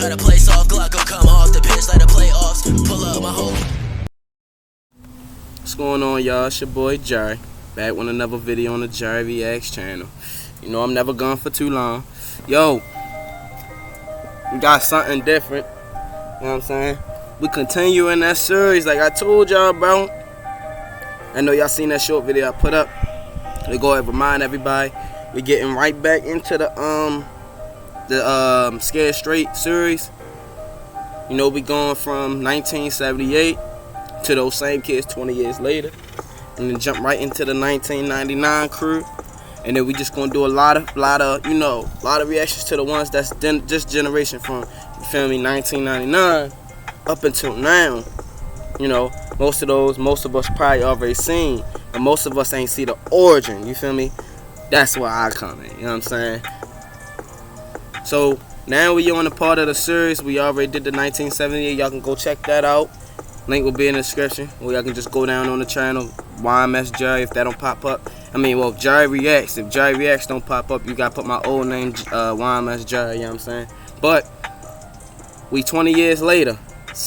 Try to play soft, Glock gon' come off the pitch like the playoffs. Pull up my whole. What's going on, y'all? It's your boy Jerry, back with another video on the Jerry Reacts channel. You know I'm never gone for too long. Yo, we got something different. You know what I'm saying? We continue in that series like I told y'all, bro. I know y'all seen that short video I put up. We go and remind everybody we getting right back into the Scared Straight series. You know, we going from 1978 to those same kids 20 years later, and then jump right into the 1999 crew, and then we just gonna do a lot of reactions to the ones that's just generation from, you feel me, 1999 up until now. You know, most of us probably already seen, but most of us ain't see the origin. You feel me? That's where I come in. You know what I'm saying? So now we on the part of the series. We already did the 1978. Y'all can go check that out. Link will be in the description, or y'all can just go down on the channel, YMS Jerry, if that don't pop up. I mean, well, Jerry Reacts. If Jerry Reacts don't pop up, you gotta put my old name, YMS Jerry, you know what I'm saying? But we 20 years later.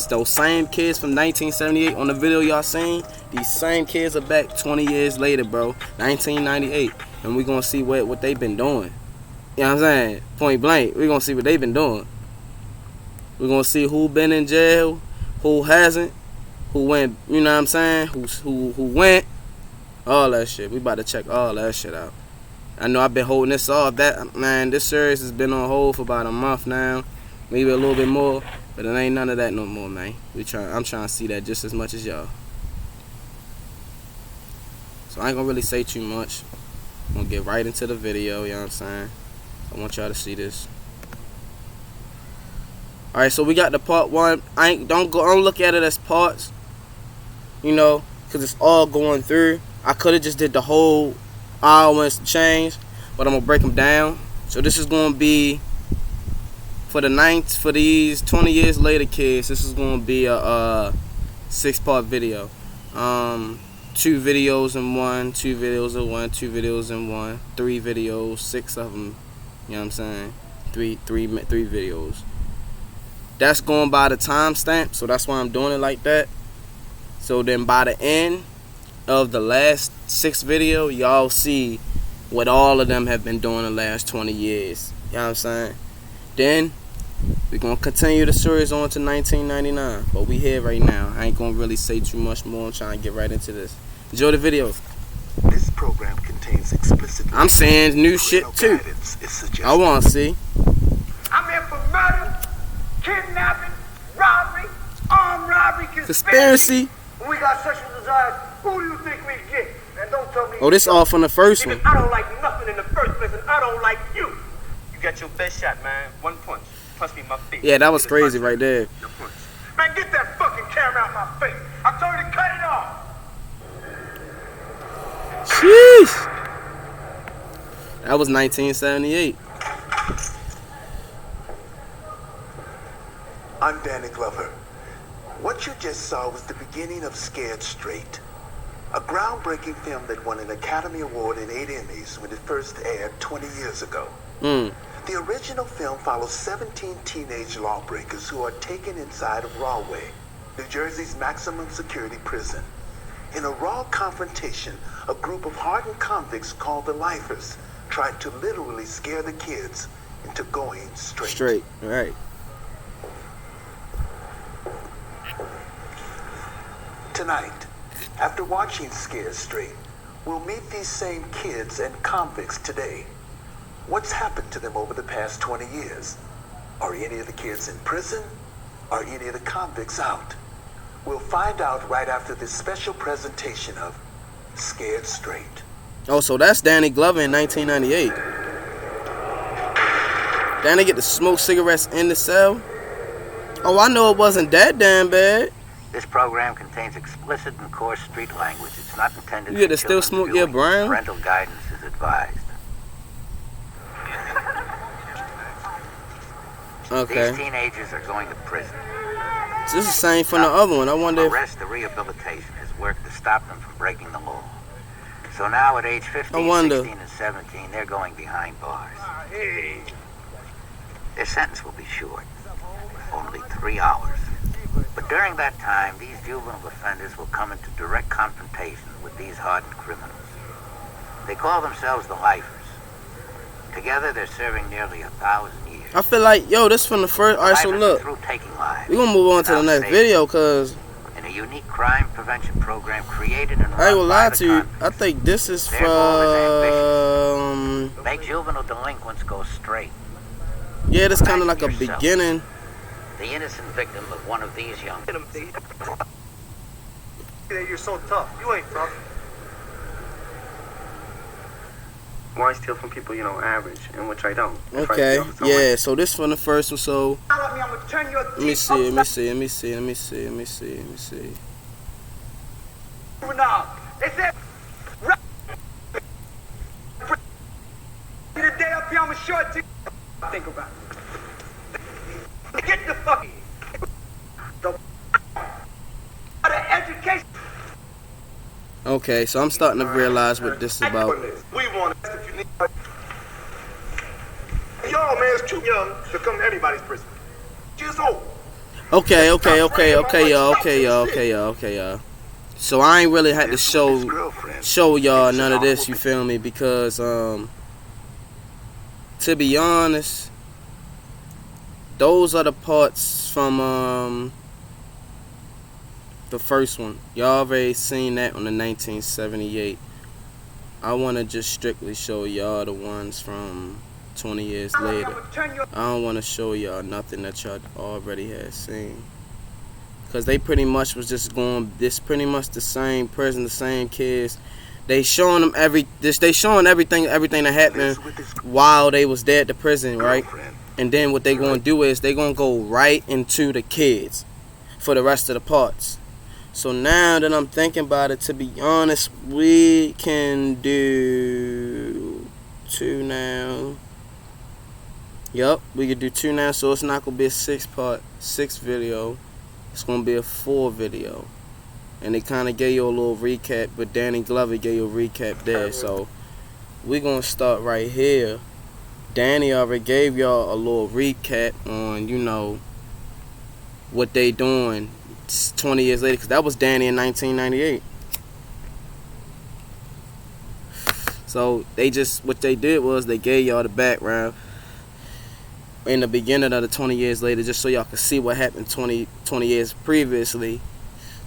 Those same kids from 1978 on the video y'all seen, these same kids are back 20 years later, bro. 1998. And we gonna see what they been doing. You know what I'm saying? Point blank. We gonna see what they been doing. We gonna see who been in jail, who hasn't, who went, you know what I'm saying? Who went, all that shit. We about to check all that shit out. I know I've been holding this off. This series has been on hold for about a month now, maybe a little bit more, but it ain't none of that no more, man. I'm trying to see that just as much as y'all. So I ain't gonna really say too much. I'm gonna get right into the video, you know what I'm saying? I want y'all to see this. Alright, so we got the part one. Don't look at it as parts, you know, because it's all going through. I could have just did the whole hour and some change, but I'm gonna break them down. So this is gonna be for these 20 years later kids. This is gonna be a 6-part video. 2 videos in one, 2 videos in one, 2 videos in one, 3 videos, 6 of them. You know what I'm saying? Three videos. That's going by the timestamp, so that's why I'm doing it like that. So then by the end of the last 6 video, y'all see what all of them have been doing the last 20 years. You know what I'm saying? Then we're gonna continue the series on to 1999, but we here right now. I ain't gonna really say too much more. I'm trying to get right into this. Enjoy the video. This program contains explicit. I'm saying new shit too. I wanna see. I'm here for murder, kidnapping, robbery, armed robbery, Conspiracy. When we got sexual desires, who do you think we get? And don't tell me. Oh, this all from the first one. I don't like nothing in the first place, and I don't like you. You got your best shot, man. One punch. Punch me in my face. Yeah, that was crazy right there. Man, get that fucking camera out my face. I told you to cut it off. Sheesh. That was 1978. I'm Danny Glover. What you just saw was the beginning of Scared Straight, a groundbreaking film that won an Academy Award and 8 Emmys when it first aired 20 years ago. The original film follows 17 teenage lawbreakers who are taken inside of Rahway, New Jersey's maximum security prison. In a raw confrontation, a group of hardened convicts called the Lifers tried to literally scare the kids into going straight. Straight, right. Tonight, after watching Scared Straight, we'll meet these same kids and convicts today. What's happened to them over the past 20 years? Are any of the kids in prison? Are any of the convicts out? We'll find out right after this special presentation of Scared Straight. Oh, so that's Danny Glover in 1998. Danny get to smoke cigarettes in the cell? Oh, I know it wasn't that damn bad. This program contains explicit and coarse street language. It's not intended You get to for still children's smoke your viewing. brown? Parental guidance is advised. Okay. These teenagers are going to prison. So this is the same from the other one. I wonder if... Arrest or rehabilitation is work to stop them from breaking the law. So now at age 15, 16, and 17, they're going behind bars. Their sentence will be short. only 3 hours. But during that time, these juvenile offenders will come into direct confrontation with these hardened criminals. They call themselves the lifers. Together, they're serving nearly 1,000 years. I feel like, yo, this from the first. Alright, so look, we're gonna move on to the next video, cause in a unique crime prevention program created and I ain't gonna lie to you, I think this is from make juvenile delinquents go straight. Yeah, that's kind of like a beginning. The innocent victim of one of these young. You're so tough. You ain't tough. Why steal from people, average, and which I don't. Okay, yeah, so this from the first one, so let me see. Now, they said, the day up here, I'm a short thing. Think about it. Get the fucking the education. Okay, so I'm starting to realize what this is about. We want it if you need. Y'all, man, it's too young to come to anybody's prison. Just old. Okay, y'all. So I ain't really had to show y'all none of this, you feel me? Because to be honest, those are the parts from the first one. Y'all already seen that on the 1978. I want to just strictly show y'all the ones from 20 years later. I don't want to show y'all nothing that y'all already had seen, because they pretty much was just going, this pretty much the same prison, the same kids. They showing them they showing everything that happened while they was there at the prison, right? And then what they gonna do is they gonna go right into the kids for the rest of the parts. So now that I'm thinking about it, to be honest, we can do 2 now. Yup, we can do 2 now, so it's not gonna be a 6 video. It's gonna be a 4 video. And they kind of gave you a little recap, but Danny Glover gave you a recap there. So we're gonna start right here. Danny already gave y'all a little recap on, what they doing 20 years later, because that was Danny in 1998. So what they did was they gave y'all the background in the beginning of the 20 years later, just so y'all could see what happened 20 years previously.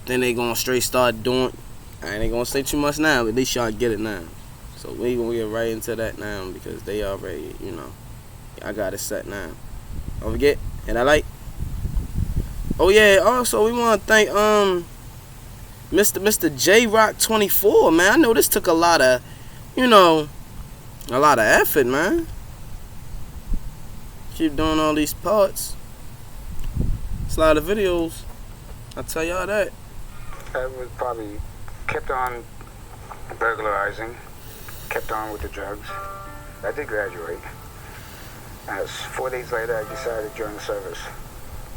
Then they gonna straight start doing, I ain't gonna say too much now, but at least y'all get it now. So we gonna get right into that now, because they already, I got it set now. Don't forget, and I like. Oh yeah, also we wanna thank Mr. J Rock 24, man. I know this took a lot of effort, man. Keep doing all these parts. It's a lot of videos, I'll tell y'all that. I was probably kept on burglarizing, kept on with the drugs. I did graduate. 4 days later, I decided to join the service.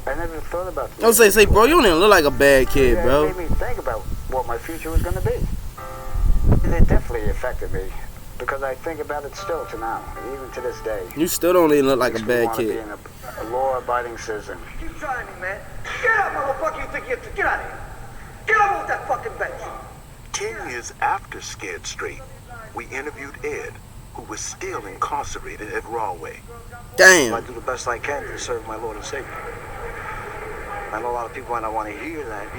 I never thought about this. I was say, bro, you don't even look like a bad kid, bro. It made me think about what my future was going to be. It definitely affected me, because I think about it still to now, even to this day. You still don't even look like a bad kid. Being a law-abiding citizen. Keep trying me, man. Get up, motherfucker. You think you have to get out of here. Get up off that fucking bench. 10 years after Scared Straight, we interviewed Ed, who was still incarcerated at Rawway. Damn. I do the best I can to serve my Lord and Savior. I know a lot of people might not want to hear that,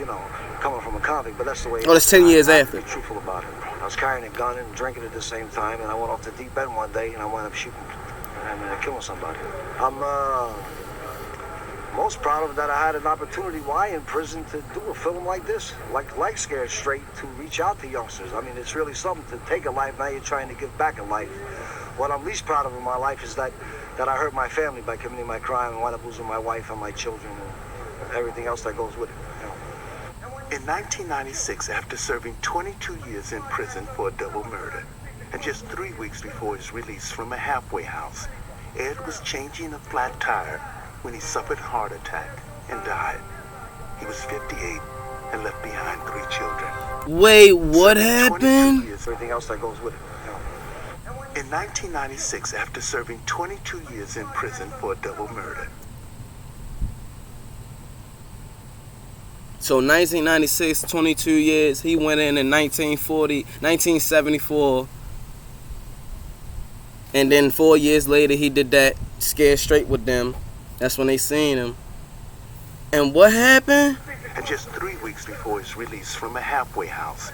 coming from a convict, but that's the way it is. Oh, that's 10 years after. To be truthful about it. I was carrying a gun and drinking at the same time, and I went off the deep end one day, and I wound up shooting and killing somebody. I'm most proud of that I had an opportunity while in prison to do a film like this, like Scared Straight, to reach out to youngsters. I mean, it's really something to take a life, now you're trying to give back in life. What I'm least proud of in my life is that I hurt my family by committing my crime and wound up losing my wife and my children and everything else that goes with it. In 1996, after serving 22 years in prison for a double murder, and just 3 weeks before his release from a halfway house, Ed was changing a flat tire when he suffered a heart attack and died. He was 58 and left behind 3 children. Wait, what happened? Everything else that goes with it. In 1996, after serving 22 years in prison for a double murder, So 1996, 22 years. He went in 1974. And then 4 years later, he did that Scared Straight with them. That's when they seen him. And what happened? And just 3 weeks before his release from a halfway house,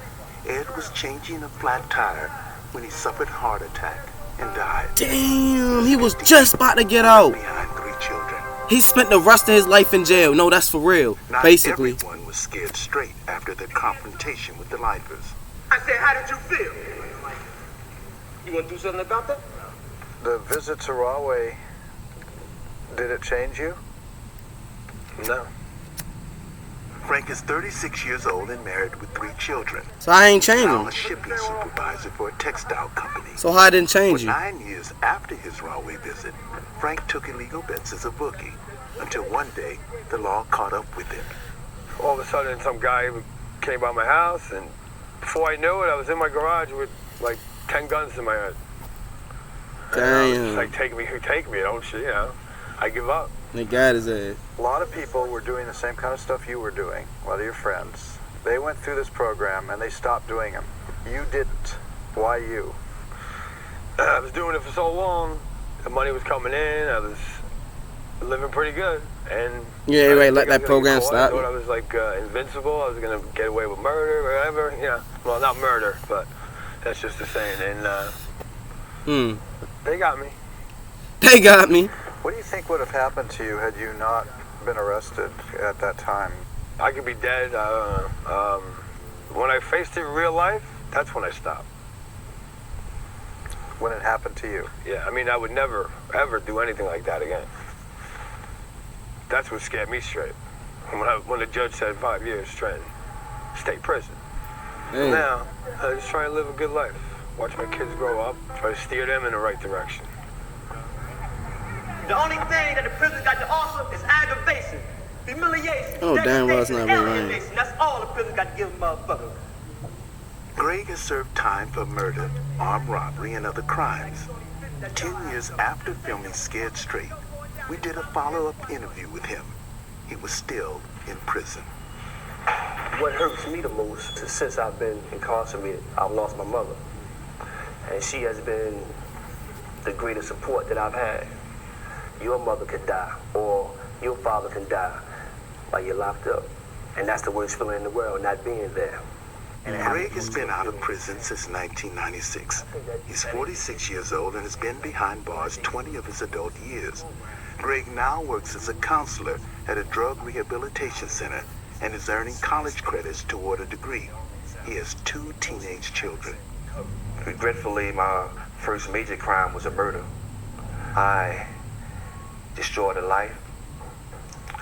Ed was changing a flat tire when he suffered a heart attack and died. Damn, he was just about to get out. Behind 3 children. He spent the rest of his life in jail. No, that's for real. Not Basically. everyone was scared straight after their confrontation with the lifers. I said, how did you feel? You want to do something about that? The visit to Rahway, did it change you? No. Frank is 36 years old and married with 3 children. So I ain't changed Now him. a shipping supervisor for a textile company. So how I didn't change For you? 9 years after his Rahway visit, Frank took illegal bets as a bookie until one day the law caught up with him. All of a sudden, some guy came by my house, and before I knew it, I was in my garage with like 10 guns in my head. Damn. Like, take me, don't you? You know, I give up. They got his ass. A lot of people were doing the same kind of stuff you were doing, a lot of your friends. They went through this program and they stopped doing them. You didn't. Why you? I was doing it for so long. The money was coming in. I was living pretty good. And Yeah, right. Let that program I stop. thought I was like invincible. I was gonna get away with murder, whatever. Yeah. Well, not murder, but that's just the saying. And they got me. They got me. What do you think would have happened to you had you not been arrested at that time? I could be dead. When I faced it in real life, that's when I stopped. When it happened to you? Yeah, I mean, I would never, ever do anything like that again. That's what scared me straight. When the judge said 5 years straight, state prison. Damn. Now, I just try and live a good life. Watch my kids grow up, try to steer them in the right direction. The only thing that the prison got to offer is aggravation, humiliation, Oh, damn well it's not really alienation. That's all the prison got to give a motherfucker. Greg has served time for murder, armed robbery, and other crimes. 10 years after filming Scared Straight, we did a follow-up interview with him. He was still in prison. What hurts me the most is since I've been incarcerated, I've lost my mother. And she has been the greatest support that I've had. Your mother could die, or your father can die while you're locked up. And that's the worst feeling in the world, not being there. Greg has been out of prison since 1996. He's 46 years old and has been behind bars 20 of his adult years. Greg now works as a counselor at a drug rehabilitation center and is earning college credits toward a degree. He has 2 teenage children. Regretfully, my first major crime was a murder. I destroyed a life,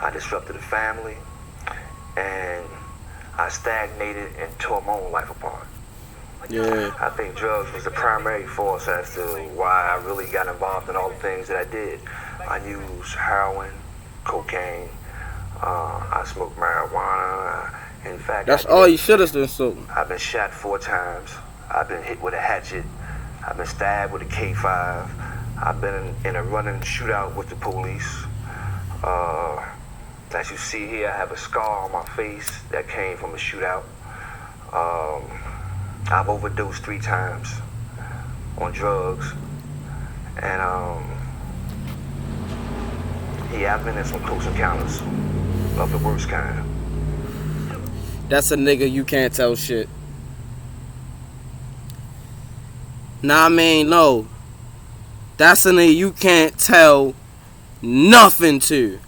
I disrupted a family, and I stagnated and tore my own life apart. Yeah. I think drugs was the primary force as to why I really got involved in all the things that I did. I used heroin, cocaine, I smoked marijuana. In fact, That's all you should have done. So I've been shot 4 times. I've been hit with a hatchet. I've been stabbed with a K5. I've been in a running shootout with the police. As you see here, I have a scar on my face that came from a shootout. I've overdosed 3 times on drugs. And yeah, I've been in some close encounters of the worst kind. that's a nigga you can't tell shit. Nah, I mean, no. That's a nigga you can't tell nothing to.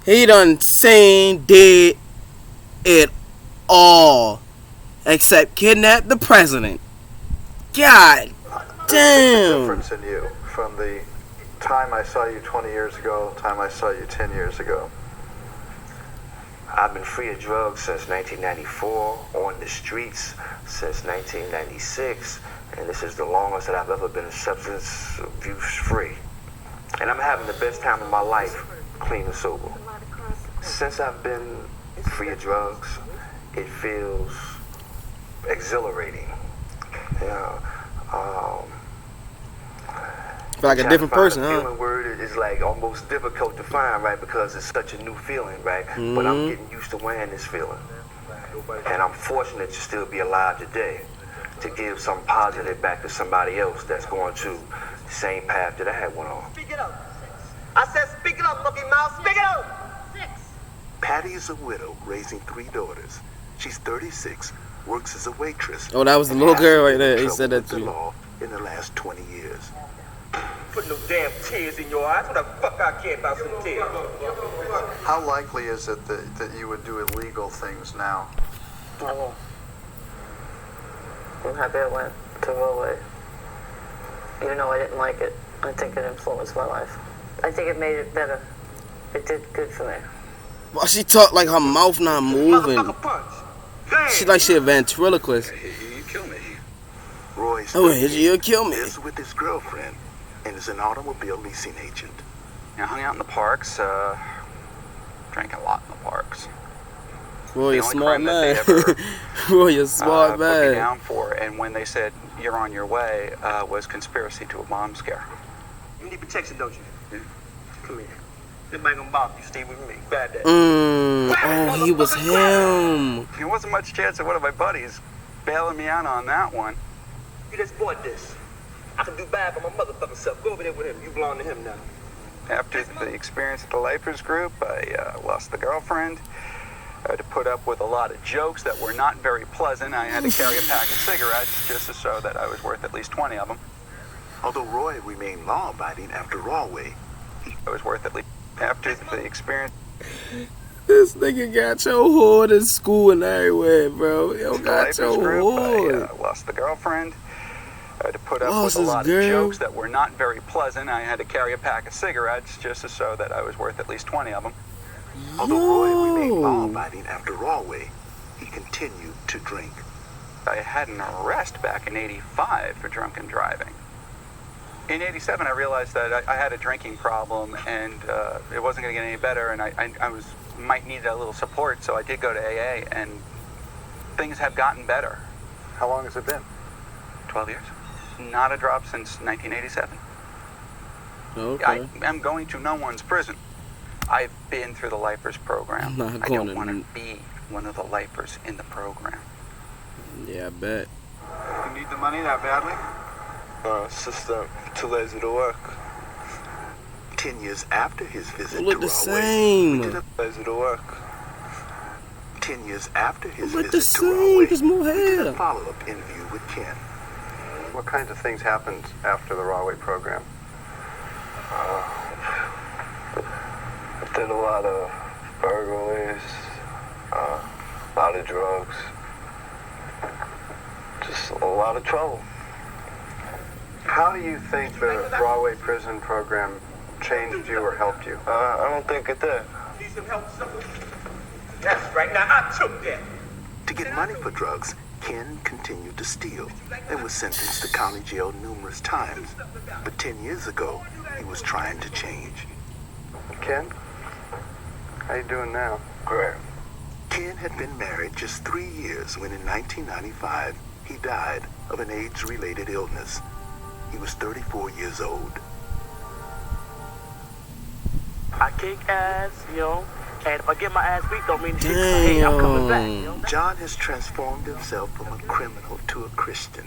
He done seen, did it all. Except kidnap the president. God The damn. difference in you from the time I saw you 20 years ago, time I saw you 10 years ago. I've been free of drugs since 1994, on the streets since 1996, and this is the longest that I've ever been substance abuse free. And I'm having the best time of my life, clean and sober. Since I've been free of drugs, it feels exhilarating. You know, Feel like a different person, huh? Feeling word is like almost difficult to find, right? Because it's such a new feeling, right? But I'm getting used to wearing this feeling. And I'm fortunate to still be alive today to give some positive back to somebody else that's going through the same path that I had went on. Speak it up. I said speak it up, monkey mouth. Speak it up. Patty is a widow raising 3 daughters. She's 36, works as a waitress. Oh, that was the little girl right there. He said that to the you. law in the last 20 years. Put no damn tears in your eyes. What the fuck I care about some tears? How likely is it that you would do illegal things now? I will. I'm happy I went to Norway. Even though I didn't like it, I think it influenced my life. I think it made it better. It did good for me. Why she talk like her mouth not moving? She like she a ventriloquist. You kill me. Roy's Oh, you'll kill me. is with his girlfriend and is an automobile leasing agent. I hung out in the parks, drank a lot in the parks. Boy, you're The only smart crime that man. they ever, Boy, you're smart put me man. down for, and when they said you're on your way, was conspiracy to a bomb scare. You need protection, don't you? Yeah. Come here. Nobody gonna bother you. Stay with me. Bad day. Oh, he was him. There wasn't much chance of one of my buddies bailing me out on that one. You just bought this. I can do bad for my motherfucking self. Go over there with him. You belong to him now. After the experience at the Lifers group, I lost the girlfriend. I had to put up with a lot of jokes that were not very pleasant. I had to carry a pack of cigarettes just to show that I was worth at least 20 of them. Although Roy remained law-abiding after Rawway, I was worth at least after the experience. This nigga got your hoard in school and everywhere, bro. Yo, got your hoard. I lost the girlfriend. I had to put up Lost with a his lot girl. of jokes that were not very pleasant. I had to carry a pack of cigarettes just to show that I was worth at least 20 of them. although Roy remained law-abiding after Rawway, he continued to drink. I had an arrest back in '85 for drunken driving. In '87, I realized that I had a drinking problem, and it wasn't going to get any better, and I might need a little support, so I did go to AA, and things have gotten better. How long has it been? 12 years. Not a drop since 1987. Okay. I am going to no one's prison. I've been through the Lifers program. I'm not I going don't want to- to be one of the Lifers in the program. Yeah, I bet. You need the money that badly? Sister, too lazy to work. 10 years after his visit Look to the Rawway, same. we did a Lazy to work. 10 years after his Look the visit to same. Rawway, Just more we did a hair. follow-up interview with Ken. What kinds of things happened after the Rawway program? Did a lot of burglaries, a lot of drugs, just a lot of trouble. How do you think the Rawway prison program changed you or helped you? I don't think it did. Need some help, something? That's right. Now I took that. To get money for drugs, Ken continued to steal and was sentenced to county jail numerous times. But 10 years ago, he was trying to change. Ken? How you doing now? Great. Ken had been married just 3 years when in 1995, he died of an AIDS-related illness. He was 34 years old. I kick ass, you know, and if I get my ass beat, don't mean shit. 'Cause, hey, I'm coming back. You know? John has transformed himself from a criminal to a Christian.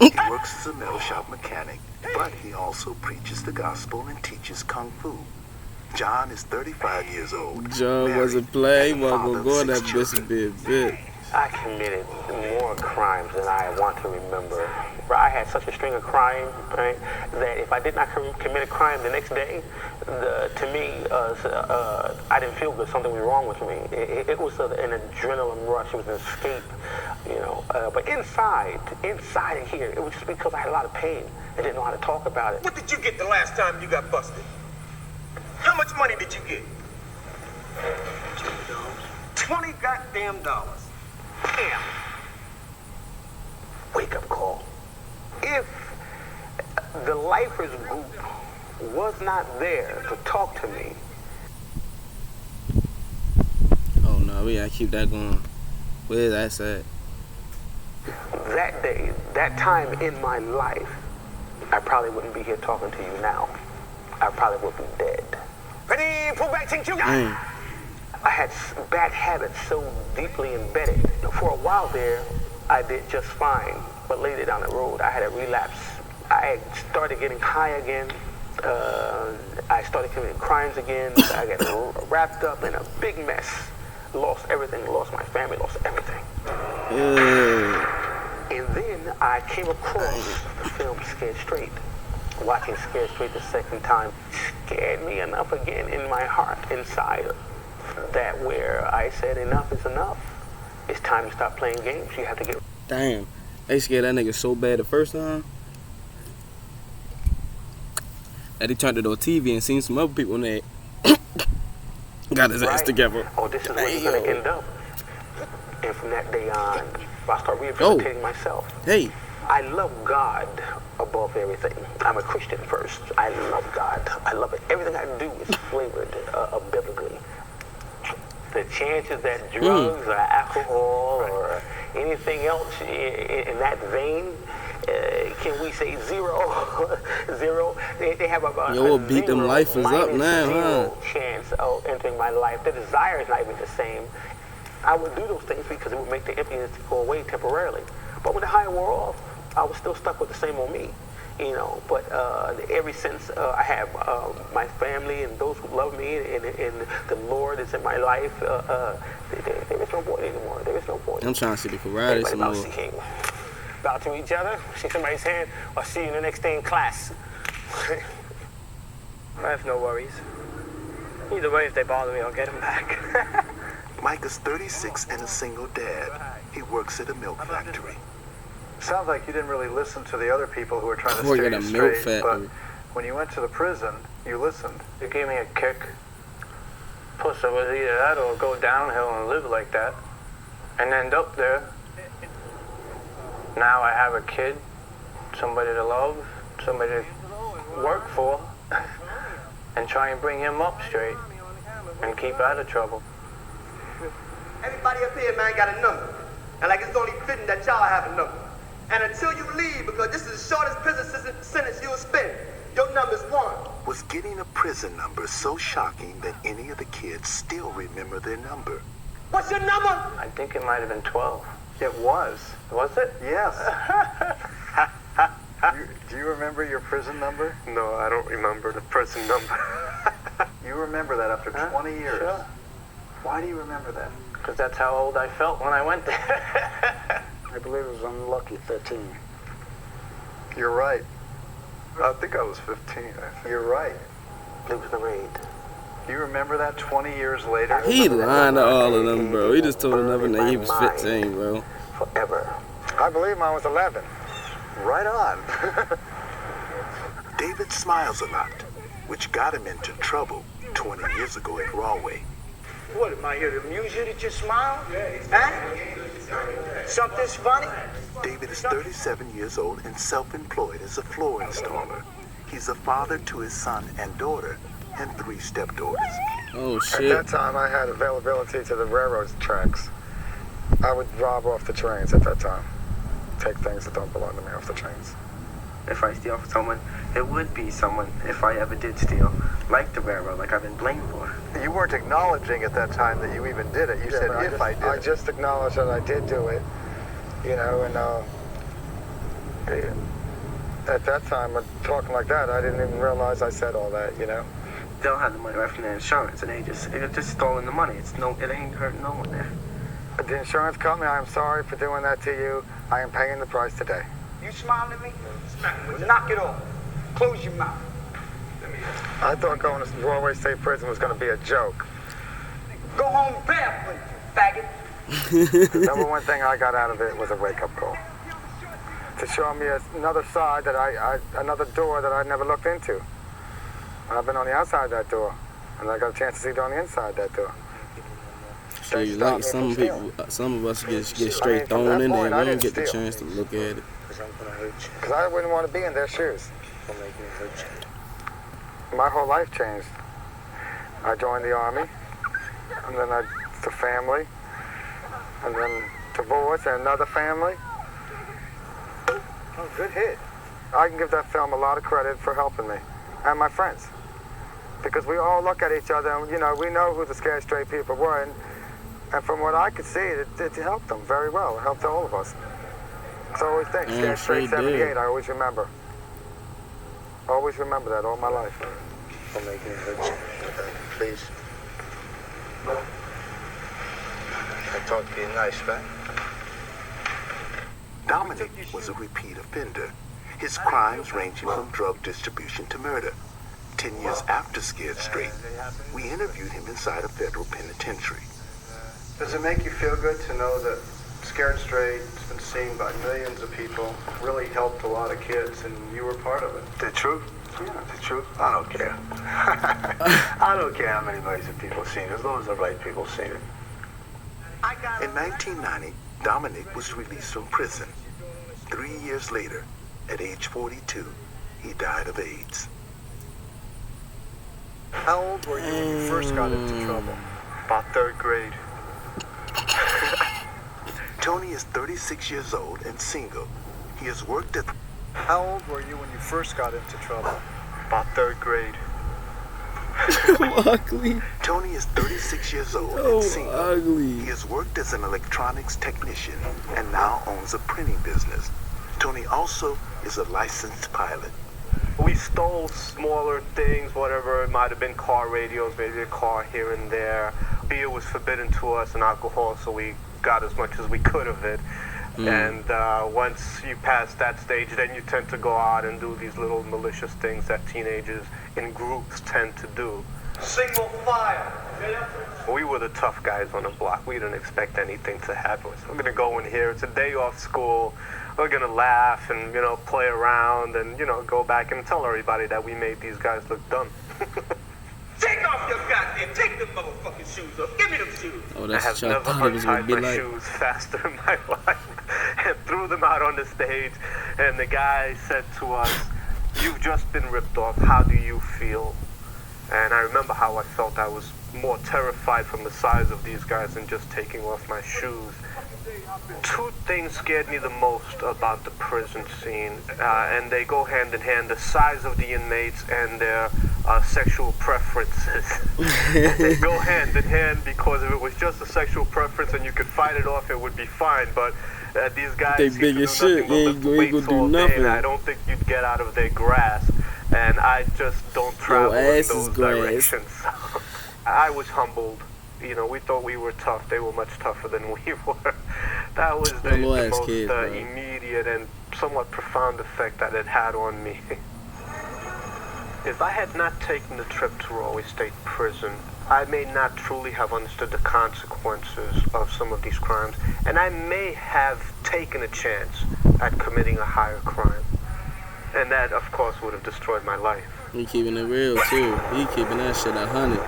He works as a metal shop mechanic, but he also preaches the gospel and teaches kung fu. John is 35 years old. John wasn't playing. Wasn't gonna go in that bitch be a bit. I committed more crimes than I want to remember. I had such a string of crime, right, that if I did not commit a crime the next day, to me, I didn't feel good. Something was wrong with me. It was an adrenaline rush. It was an escape, you know. But inside of here, it was just because I had a lot of pain. I didn't know how to talk about it. What did you get the last time you got busted? How much money did you get? $20 goddamn dollars. Damn. Wake up call. If the Lifers group was not there to talk to me. Oh no, we gotta keep that going. Where's that at? That day, that time in my life, I probably wouldn't be here talking to you now. I probably would be dead. Ready, pull back, think you got. I had bad habits so deeply embedded. For a while there, I did just fine. But later down the road, I had a relapse. I started getting high again. I started committing crimes again. I got wrapped up in a big mess. Lost everything, lost my family, lost everything. And then I came across the film Scared Straight. Watching Scared Straight the second time scared me enough again in my heart, inside, that where I said enough is enough. It's time to stop playing games. You have to get... Damn, they scared that nigga so bad the first time that he turned to the TV and seen some other people in there. Got his ass together. Oh, this is where he's gonna end up. And from that day on, I start rehabilitating myself. Hey. I love God above everything. I'm a Christian first. I love God. I love it. Everything I do is flavored biblically. The chances that drugs or alcohol or anything else in that vein, can we say zero? Zero? They have Yo, beat them lifers up now, huh? Chance of entering my life. The desire is not even the same. I would do those things because it would make the emptiness go away temporarily. But when the high wore off, I was still stuck with the same old me, you know. But ever since I have my family and those who love me and the Lord is in my life, there is no point anymore. There is no point. I'm trying to see the karate some more. Bow to each other, shake somebody's hand, or see you in the next day in class. I have no worries. Either way, if they bother me, I'll get them back. Mike is 36 and a single dad. He works at a milk factory. Sounds like you didn't really listen to the other people who were trying to Work steer at a you milk straight, factory. but when you went to the prison, you listened. It gave me a kick. Plus, I was either that or go downhill and live like that and end up there. Now I have a kid, somebody to love, somebody to work for, and try and bring him up straight and keep out of trouble. Everybody up here, man, got a number. And like it's only fitting that y'all have a number. And until you leave, because this is the shortest prison sentence you'll spend, your number's 1. Was getting a prison number so shocking that any of the kids still remember their number? What's your number? I think it might have been 12. It was. Was it? Yes. Do you remember your prison number? No, I don't remember the prison number. You remember that after 20 years. Sure. Why do you remember that? Because that's how old I felt when I went there. I believe it was unlucky 13. You're right. I think I was 15. You're right. It was the raid. You remember that 20 years later? He lying to all of them, bro. He just told another nigga he was 15, bro. Forever. I believe mine was 11. Right on. David smiles a lot, which got him into trouble 20 years ago at Rawway. What, am I here to amuse you that you smile? Huh? Something's funny? David is 37 years old and self-employed as a floor installer. He's a father to his son and daughter and 3 stepdaughters. Oh, shit. At that time, I had availability to the railroad tracks. I would rob off the trains at that time. Take things that don't belong to me off the trains. If I steal from someone, it would be someone, if I ever did steal, like the railroad, like I've been blamed for. You weren't acknowledging at that time that you even did it. You said, if I did I it. just acknowledged that I did do it, you know, and at that time, talking like that, I didn't even realize I said all that, you know. They'll have the money right from their insurance, and they're just stolen the money. It ain't hurt no one there. The insurance company, I am sorry for doing that to you. I am paying the price today. You smiling at me? Well, knock it off. Close your mouth. I thought going to Rawway State Prison was going to be a joke. Go home barefoot, faggot. The number one thing I got out of it was a wake-up call. To show me another side that another door that I'd never looked into. I've been on the outside of that door, and I got a chance to see it on the inside of that door. So you like some people, some of us get straight thrown in there. We don't get the chance to look at it. Because I wouldn't want to be in their shoes. My whole life changed. I joined the Army, and then the family, and then divorce and another family. Oh, good hit. I can give that film a lot of credit for helping me and my friends. Because we all look at each other and, you know, we know who the Scared Straight people were. And from what I could see, it helped them very well. It helped all of us. So I always think, Scared Straight 78, I always remember. I always remember that all my life. For making it good. Please. I talk to you nice, man. Dominic was a repeat offender, his crimes ranging from drug distribution to murder. 10 years after Scared Straight, we interviewed him inside a federal penitentiary. Does it make you feel good to know that Scared Straight has been seen by millions of people, really helped a lot of kids, and you were part of it? The truth? Yeah. The truth? I don't care. I don't care how many millions of people seen it, as long as the right people seen it. In 1990, Dominic was released from prison. 3 years later, at age 42, he died of AIDS. How old were you when you first got into trouble? About 3rd grade. Tony is 36 years old and single. He has worked at... How old were you when you first got into trouble? About 3rd grade. Ugly. Tony is 36 years old and single. Ugly. He has worked as an electronics technician and now owns a printing business. Tony also is a licensed pilot. We stole smaller things, whatever. It might have been car radios, maybe a car here and there. Beer was forbidden to us and alcohol, so we got as much as we could of it. And once you pass that stage, then you tend to go out and do these little malicious things that teenagers in groups tend to do. Single fire. We were the tough guys on the block. We didn't expect anything to happen. So we're going to go in here. It's a day off school. We're going to laugh and, you know, play around and, you know, go back and tell everybody that we made these guys look dumb. Take off your goddamn, take them motherfucking shoes off. Give me them shoes. Oh, I have never untied my shoes faster in my life and threw them out on the stage. And the guy said to us, "You've just been ripped off. How do you feel?" And I remember how I felt. I was more terrified from the size of these guys than just taking off my shoes. 2 things scared me the most about the prison scene, and they go hand in hand: the size of the inmates and their sexual preferences. They go hand in hand, because if it was just a sexual preference and you could fight it off, it would be fine. But these guys they seem big to as do shit. nothing You but lift ain't weights gonna all do day, nothing. and I don't think you'd get out of their grasp. And I just don't travel in those directions. I was humbled. You know, we thought we were tough. They were much tougher than we were. That was the most immediate and somewhat profound effect that it had on me. If I had not taken the trip to Railway State Prison, I may not truly have understood the consequences of some of these crimes, and I may have taken a chance at committing a higher crime. And that, of course, would have destroyed my life. He keeping it real, too. He keeping that shit 100.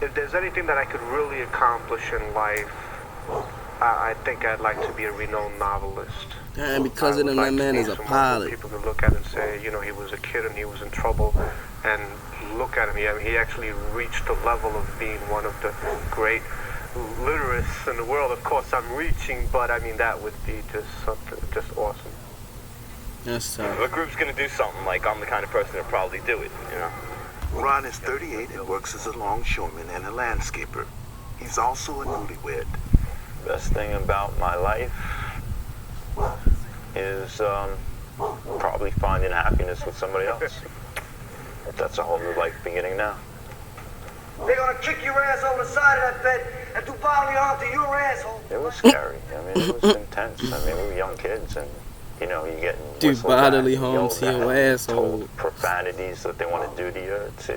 If there's anything that I could really accomplish in life, I think I'd like to be a renowned novelist. And because of them, that man is a pilot. People can look at and say, you know, he was a kid and he was in trouble, and look at him. He actually reached the level of being one of the great literarists in the world. Of course, I'm reaching, but I mean, that would be just something, just awesome. That's tough. If a group's gonna do something, like, I'm the kind of person that probably do it, you know? Ron is 38 and works as a longshoreman and a landscaper. He's also a newlywed. Best thing about my life is probably finding happiness with somebody else. That's a whole new life beginning now. They're gonna kick your ass over the side of that bed and do bodily harm to your asshole. It was scary. I mean, it was intense. I mean, we were young kids, and you know, you get do bodily harm to your asshole. Profanities that they want to do to you. It's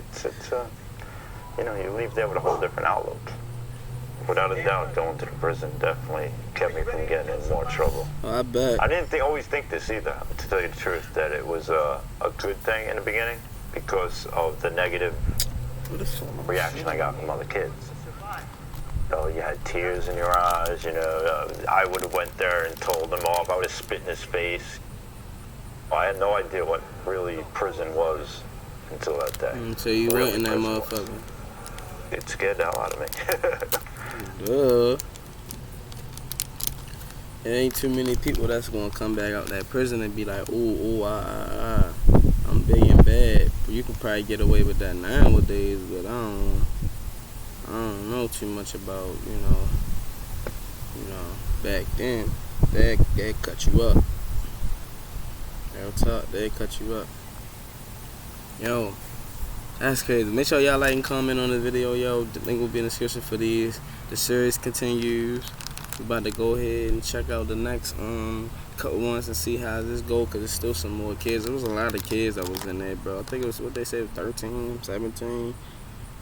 you know, you leave there with a whole different outlook. Without a doubt, going to the prison definitely kept me from getting in more trouble. Oh, I bet. I didn't always think this either, to tell you the truth, that it was a good thing in the beginning because of the negative reaction I got from other kids. Oh, you had tears in your eyes, you know. I would have went there and told them off. I would have spit in his face. I had no idea what really prison was until that day. Until you went in that motherfucker. It scared the hell out of me. Duh. There ain't too many people that's gonna come back out that prison and be like, I'm big and bad. You can probably get away with that nowadays, but I don't know too much about, back then. They cut you up. Real talk, they cut you up. Yo, that's crazy. Make sure y'all like and comment on the video, yo. The link will be in the description for these. The series continues. We about to go ahead and check out the next couple ones and see how this go, because there's still some more kids. There was a lot of kids that was in there, bro. I think it was what they said, 13, 17.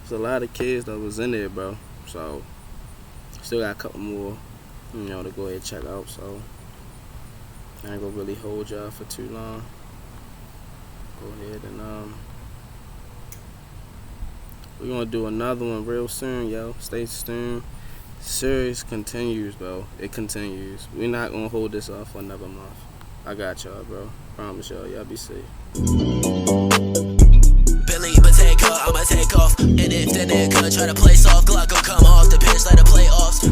There's a lot of kids that was in there, bro. So still got a couple more, to go ahead and check out. So I ain't gonna really hold y'all for too long. Go ahead and we're gonna do another one real soon, yo. Stay tuned. Series continues, bro. It continues. We're not gonna hold this off for another month. I got y'all, bro. Promise y'all. Y'all be safe. Billy, but take her, I'ma take off. And if the nigga try to play soft, Glock gon' come off the pitch like the playoffs.